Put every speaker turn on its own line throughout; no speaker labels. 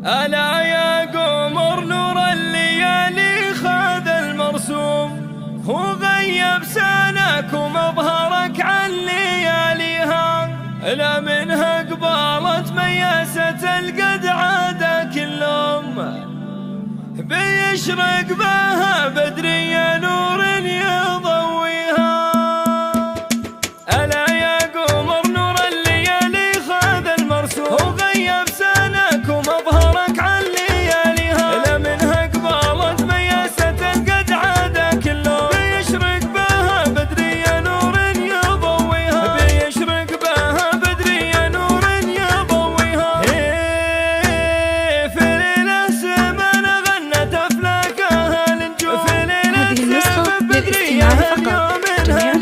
ألا يا قمر نور الليالي خذ المرسوم، هو غيب سناك ومظهرك عن لياليها، لا منها قبالت مياسة القد عاد كلهم، بيشرق بها بدري نور يضويها. ألا يا قمر نور الليالي خذ المرسوم، هو غيب سناك ومظهرك عن لياليها، لا منها قبالت مياسة قد عاد كلهم، بيشرق بها بدري نور يضويها، بيشرق بها بدري نور يضويها. في ليلة سمن غنت أفلاكها النجوم، في ليلة سمن بدريها اليوم هي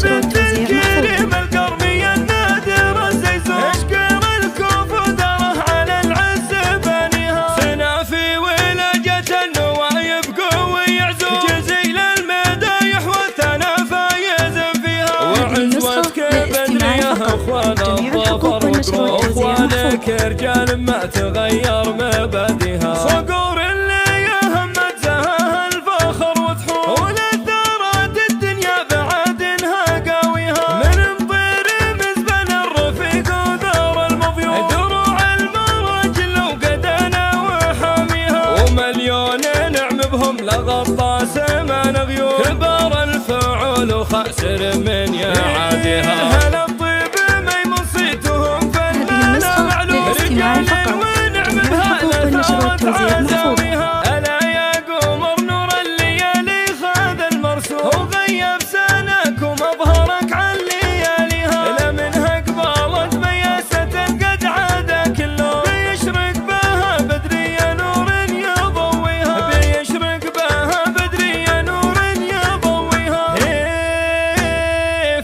بنت الكريم القرمي النادر الزيزون، اشكر الكوف ودره على العز بانيها، سنافي ولجة النوايب قوي يعزون، جزيل المدايح والثنى فايز فيها، وعزوتك بدريه اخوان الظفر وقرون، اخوانك رجال ما تغير مبادئها، صقور اللي يهمت زهاها الفخر وتحوم، وللثارات الدنيا بعدنها قاويها، من مطير مزبن الرفيق وذار المضيوف، دروع المراجل وقدنا وحاميها، ومليون نعم بهم لغطاس من غيوم، كبار الفعول وخاسر من يعاديها. هلا الطيب ميمون صيتهم فنان معلوم، رجال ونعم بها ثارت عزاويها. ألا يا قمر نور الليالي خذ المرسوم، هو غيب سناك ومظهرك عن لياليها، لا منها قبالت مياسة قد عاد كلهم، بيشرق بها بدري نور يضويها، بيشرق بها بدري نور يضويها.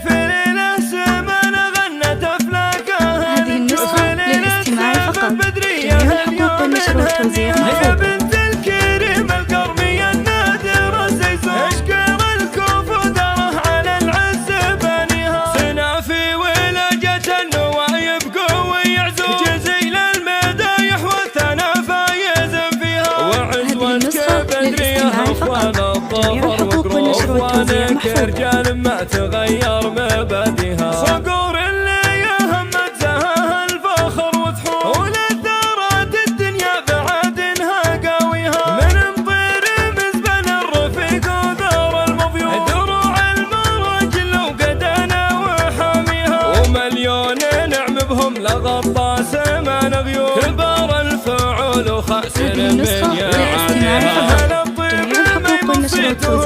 في ليلة سمن غنت أفلاكها،
هذه النسخة للاستماع فقط. جميع الحقوق والنشر والتوزيع
هي
محفوظ.
بنت الكريم القرمي النادر الزيزون، اشكر الكوف ودره على العز بانيها، سنافي ولجة النوايب قوي يعزون، جزيل المدايح والثنى فايز فيها، وعزوتك بدريه اخوان الظفر وقرون، اخوانك رجال ما تغير مبادئها، صقور اللي يهمت زهاها الفخر وتحوم، وللثارات الدنيا بعدنها قاويها، من مطير مزبن الرفيق وذار المضيوف، دروع المراجل وقدنا وحاميها، ومليون نعم بهم لغطاس من غيوم، كبار الفعول وخاسر من يعاديها. هلا الطيب ميمون صيتهم